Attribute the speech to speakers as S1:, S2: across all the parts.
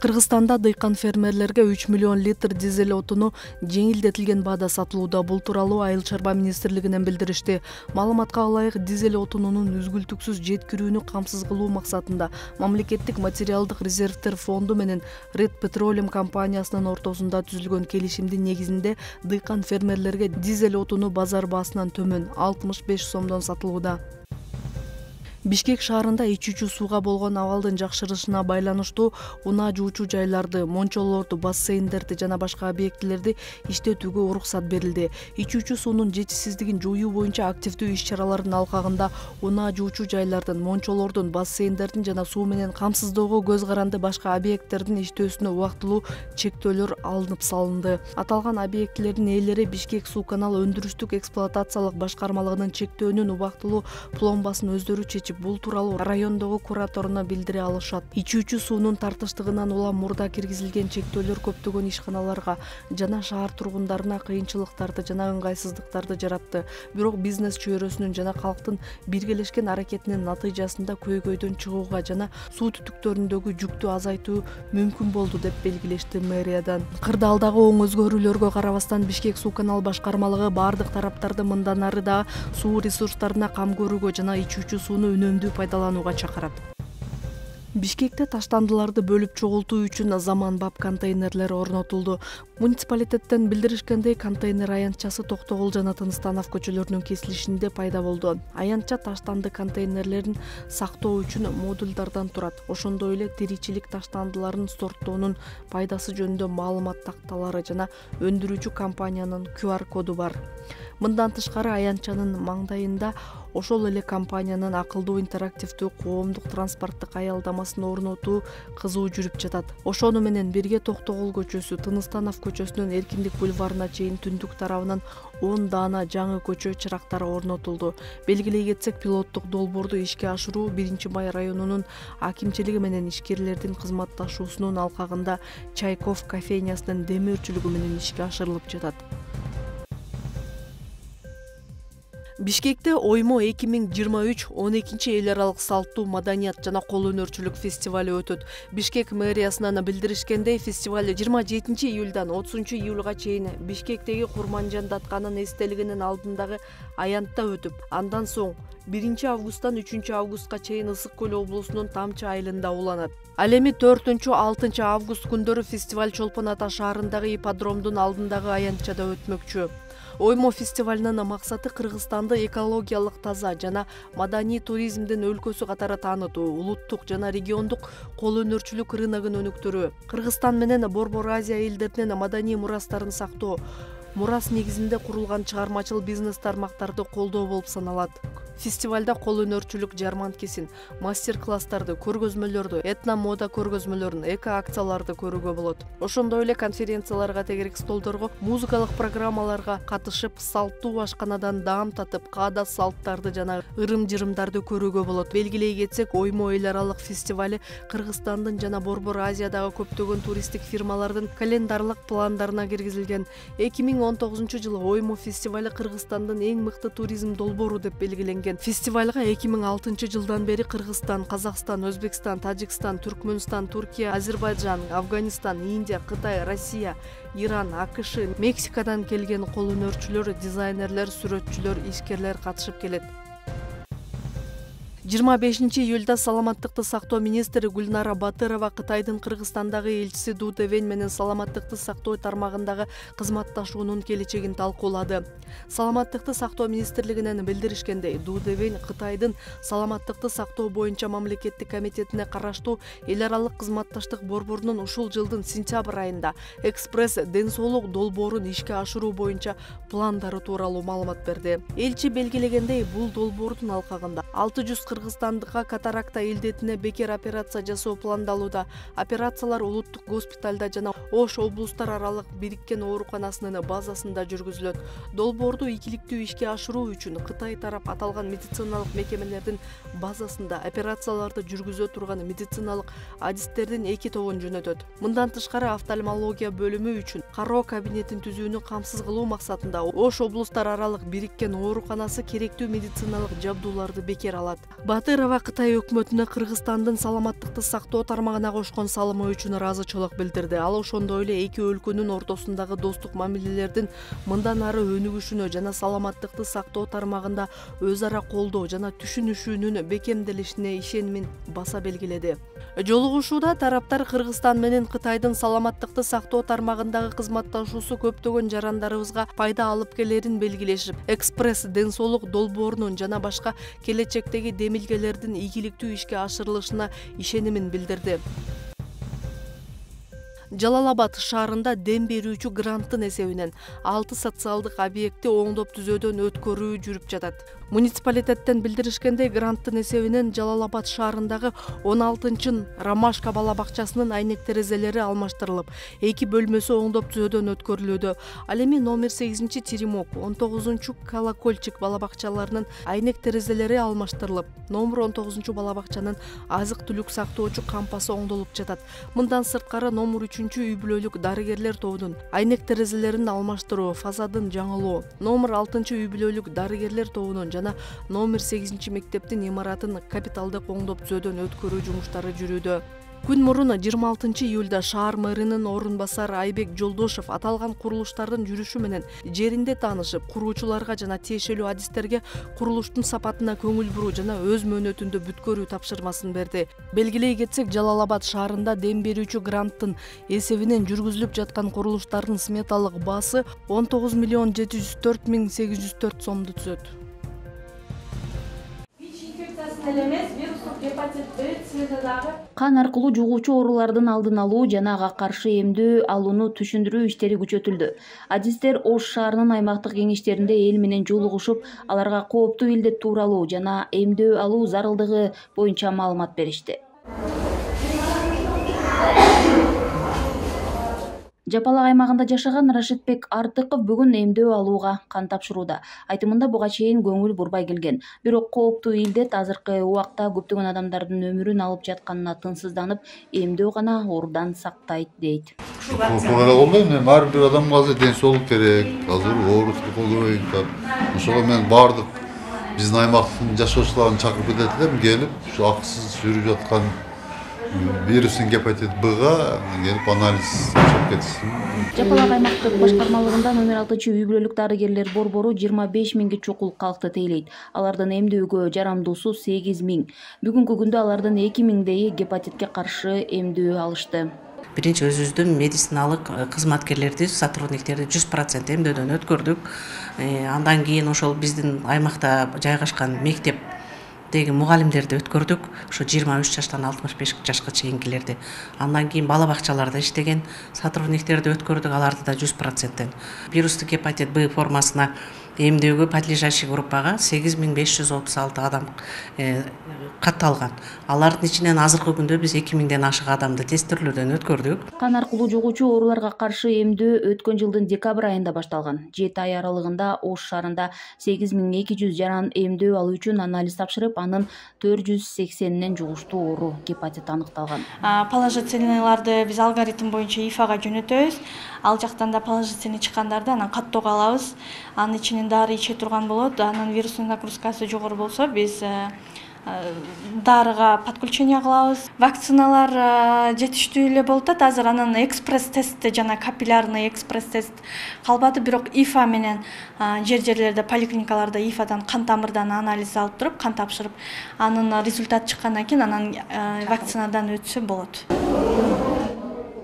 S1: Кыргызстанда дыйкан фермерлерге 3 миллион литр дизель отуну жеңилдетилген баада сатылууда. Бул тууралуу Айыл чарба министрлигинен билдиришти. Маалыматка ылайык, дизель отунунун үзгүлтүксүз жеткирүүнү камсыз кылуу максатында мамлекеттик материалдык резервтер фонду менен Red Petroleum компаниясынын ортосунда түзүлгөн келишимдин негизинде дыйкан фермерлерге дизель отуну базар баасынан төмөн 65 сомдон сатылууда. Бишкек шаарында ичүүчү сууга болгон абалдын жакшырышына байланыштуу унаа жуучу жайларды, мончолорду, бассейндерди жана башка объектилерди иштетүүгө уруксат берилди. Ичүүчү суунун жетишсиздигин жоюу боюнча активдүү иш-чаралардын алкагында унаа жуучу жайлардын, мончолордун, бассейндердин жана суу менен камсыздоого көз каранды башка объекттердин иштөөсүнө убактылуу чектөөлөр алынып салынды. Аталган объектилердин ээлери Бишкек суу канал өндүрүштүк эксплуатациялык башкармалыгынын чектөөнүн убактылуу пломбасын өздөрү чечип, бул тууралуу райондогу кураторуна билдире алышат. Ичүүчү суунун тартыштыгынан улам мурда киргизилген чектөөлөр көптөгөн ишканаларга жана шаар тургундарына кыйынчылыктарды жана ыңгайсыздыктарды жаратты. Бирок бизнес чөйрөсүнүн жана калктын биргелешкен аракетинин натыйжасында көйгөйдөн чыгууга жана суу түтүктөрүндөгү жүктү азайтуу мүмкүн болду деп белгилешти мэриядан. Кырдаалдагы оң өзгөрүүлөргө карабастан Бишкек суу канал башкармалыгы бардык тараптарды мындан ары да суу ресурстарына кам көрүүгө жана ичүүчү сууну үнөмдүү пайдаланууга чакырат. Бишкекте таштандыларды бөлүп чогултуу үчүн заманбап контейнерлер орнотулду. Муниципалитеттен билдиришкендей, контейнер аянтчасы Токтогул жана Тыныстанов көчөлөрүнүн кесилишинде пайда болду. Аянтча таштанды контейнерлерин сактоо үчүн модулдардан турат. Ошондой эле тиричилик таштандыларын сорттоонун пайдасы жөнүндө маалымат такталары жана өндүрүүчү компаниянын QR коду бар. Мындан тышкары аянтчанын маңдайында ошол эле компаниянын акылдуу интерактивдүү коомдук транспорттук аялдамасын орнотуу кызуу жүрүп жатат. Ошону менен бирге Токтогул көчөсү, Тыныстанов көчөсүнөн Эркиндик бульварына чейин түндүк тарабынан 10 даана жаңы көчө чырактары орнотулду. Белгилей кетсек, пилоттук долбоорду ишке ашыруу 1-Май районунун акимчилиги менен ишкерлердин кызматташуусунун алкагында Чайков кофейнясынын демөөрчүлүгү менен ишке ашырылып жатат. Бишкекте Оймо 2023 12 эл аралык салттуу маданият жана кол өнөрчүлүк фестивали өтөт. Бишкек мэриясынан билдиришкендей, фестиваль 27 июльдан 30 июлга чейин Бишкектеги Курманжан Датканын эстелигинин алдындагы аянтта өтүп, андан соң 1 августтан 3 августка чейин Ысык Көл облусунун Тамчы айылында уланат. Ал эми 4-6 август күндөрү фестиваль Чолпон Ата шаарындагы ипподромдун алдындагы аянтчада өтмөкчү. Оймо фестивалынын максаты Кыргызстанды экологиялык таза жана маданий туризмдин өлкөсү катары таанытуу, улуттук жана региондук кол өнөрчүлүк рыногун өнүктүрүү, Кыргызстан менен Борбор Азия элдеринин маданий мурастарын сактоо, мурас негизинде курулган чыгармачыл бизнес тармактарды колдоо болуп саналат. Фестивалда кол өнөрчүлүк жарманкесин, мастер-класстарды, көргөзмөлөрдү, этно-мода көргөзмөлөрүн, эко-акцияларды көрүүгө болот. Ошондой эле конференцияларга, тегерек столдорго, музыкалык программаларга катышып, салттуу ашканадан даам татып, каада салттарды жана ырым-жырымдарды көрүүгө болот. Белгилей кетсек, Оймо эл аралык фестивали Кыргызстандын жана Борбор Азиядагы көптөгөн туристтик фирмалардын календарлык пландарына киргизилген. 2019 жылы Оймо фестивали Кыргызстандын эң мыкты туризм долбоору деп белгиленген. Фестивалга 2006 жылдан бери Кыргызстан, Казакстан, Өзбекстан, Тажикстан, Түркмөнстан, Туркия, Азербайджан, Афганистан, Индия, Кытай, Россия, Иран, АКШ, Мексикадан келген кол өнөрчүлөр, дизайнерлер, сүрөтчүлөр, ишкерлер катышып келет. 25 июльда саламаттыкты сактоо министри Гүлнара Батырова Кытайдын Кыргызстандагы элчиси Ду Девень менен саламаттыкты сактоо тармагындагы кызматташуунун келечегин талкуулады. Саламаттыкты сактоо министрлигинен билдиришкендей, Ду Девень Кытайдын саламаттыкты сактоо боюнча мамлекеттик комитетине караштуу эл аралык кызматташтык борборунун ушул жылдын сентябрь айында экспресс ден соолук долбоорун ишке ашыруу боюнча пландары тууралуу маалымат берди. Элчи белгилегендей, бул долбоордун алкагында 600 кыргызстандыкка катаракта илдетине бекер операция жасоо пландалууда. Операциялар улуттук госпиталда жана Ош облустар аралык бириккен ооруканасынын базасында жүргүзүлөт. Долбоорду ийгиликтүү ишке ашыруу үчүн Кытай тарап аталган медициналык мекемелердин базасында операцияларды жүргүзө турган медициналык адистердин 2 тобун жөнөтөт. Мындан тышкары офтальмология бөлүмү үчүн кароо кабинетин түзүүнү камсыз кылуу максатында Ош облустар аралык бириккен ооруканасы керектүү медициналык жабдууларды бекер алат. Батырова Кытай өкмөтүнө Кыргызстандын саламаттыкты сактоо тармагына кошкон салымы үчүн ыраазычылык билдирди. Ал ошондой эле эки өлкөнүн ортосундагы достук мамилелердин мындан ары өнүгүшүнө жана саламаттыкты сактоо тармагында өз ара колдоо жана түшүнүшүүнүн бекемделишине ишенимин баса белгиледи. Жолугушууда тараптар Кыргызстан менен Кытайдын саламаттыкты сактоо тармагындагы кызматташуусу көптөгөн жарандарыбызга пайда алып келерин белгилешип, экспресс ден соолук долбоорунун жана башка келечектеги демилгелердин ийгиликтүү ишке ашырылышына ишенимин билдирди. Жалал-Абад шаарында дем берүүчү гранттын эсебинен 6 социалдык объектти оңдоп түзөөдөн өткөрүү жүрүп жатат. Муниципалитеттен билдиришкендей, гранттын эсебинен Жалал-Абад шаарындагы 16-чы Ромашка бала бакчасынын айнек терезелери алмаштырылып, 2 бөлмөсү оңдоп түзөөдөн өткөрүлүүдө. Ал эми номер 8-чи Теремок, 19-чу Колокольчик бала бакчаларынын айнек терезелери алмаштырылып, номер 19-чу бала бакчанын азык-түлүк сактоочу кампасы оңдолуп жатат. Мындан сырткары номер 3-чү үй бүлөлүк дарыгерлер тобунун айнек терезелерин алмаштыруу, фасадын жаңылоо, номер 6-чы үй бүлөлүк дарыгерлер тобунун жана номер 8-чи мектептин имаратын капиталдык оңдоп түзөөдөн өткөрүү жумуштары жүрүүдө. Күн мурун 26 июлда шаар мэринин орун басары Айбек Жолдошов аталган курулуштардын жүрүшү менен жеринде таанышып, куруучуларга жана тиешелүү адистерге курулуштун сапатына көңүл буруу жана өз мөөнөтүндө бүткөрүү тапшырмасын берди. Белгилей кетсек, Жалал-Абад шаарында дем берүүчү гранттын эсебинен жүргүзүлүп жаткан курулуштардын сметалык баасы 19.704.804 сомду түзөт.
S2: Кан аркылуу жугуучу оорулардын алдын алуу жана ага каршы эмдөө алууну түшүндүрүү иштери күчөтүлдү. Адистер Ош шаарынын аймактык кеңештеринде эл менен жолугушуп, аларга кооптуу илдет тууралуу жана эмдөө алуу зарылдыгы боюнча маалымат беришти. Жапалак аймагында жашаган Рашидбек Артыков бүгүн эмдөө алууга кан тапшырууда. Айтымында буга чейин көңүл бурбай келген. Бирок кооптуу илдет азыркы убакта көптөгөн адамдардын өмүрүн алып жатканына тынчсызданып, эмдөө гана оорудан сактайт дейт.
S3: Колдойм, ар бир адамга азыр ден соолук керек, азыр оорусу көбөйүп, ошого мен баардык биздин аймактын жашоочуларын чакырып кетет элем, келип, ушу акысыз жүрүп жаткан вирустун гепатит Б-га келип анализ жасап кетишsin.
S2: Жапалак аймактык башкармалыгында номер 6-чы үй бүлөлүк дарыгерлер борбору 25 миңге чукул калкты тейлейт. Алардын эмдөөгө жарамдуусу 8 миң. Бүгүнкү күндө алардын 2 миңдейи гепатитке каршы эмдөө алышты.
S4: Биринчи өзүбүздүн медициналык кызматкерлерди, сотрудниктерди 100% эмдөөдөн өткөрдүк. Андан кийин ошол биздин аймакта жайгашкан мектептеги мугалимдерди өткөрдүк. Ошо 23 жаштан 65 жашка чейинкилерди. Андан кийин бала бакчаларда иштеген сотрудниктерди өткөрдүк. Аларды да 100%. Вирустук гепатит Б формасына эмдөөгө подлежащий группага 8536 адам катталган. Алардын ичинен азыркы күндө биз 2000ден ашык адамды тестирлөөдөн өткөрдүк.
S2: Кан аркылуу жугуучу ооруларга каршы эмдөө өткөн жылдын декабрь айында башталган. 7 ай аралыгында Ош шаарында 8200 жаран эмдөө алуу үчүн анализ тапшырып, анын 480нен жугуштуу оору гепатит аныкталган.
S5: Положительныйларды биз алгоритм боюнча ИФАга жөнөтөбүз. Ал жактан да положительный чыккандарды анан каттоого алабыз. Анын ичинен дары иче турган болот. Анын вирустун нагрузкасы жогору болсо биз дарыга подключение кылабыз. Вакциналар жетиштүү эле болуп атат. Азыр анын экспресс тести жана капиллярный экспресс тест калбады, бирок ИФА менен жерлерде поликлиникаларда ИФАдан кан тамырдан анализ алып туруп, кан тапшырып, анын результаты чыккандан кийин анан вакцинадан өтсө болот.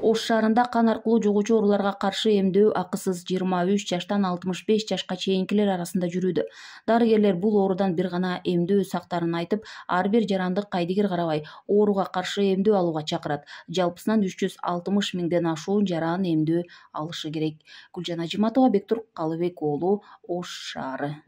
S2: Ош шаарында кан аркылуу жугуучу ооруларга каршы эмдөө акысыз 23 жаштан 65 жашка чейинкилер арасында жүрүүдө. Дарыгерлер бул оорудан бир гана эмдөө сактарын айтып, ар бир жаранды кайдыгер карабай ооруга каршы эмдөө алууга чакырат. Жалпысынан 360 миңден ашуун жаран эмдөө алышы керек. Гүлжан Ажиматова, Бектур Калыбек уулу, Ош шаары.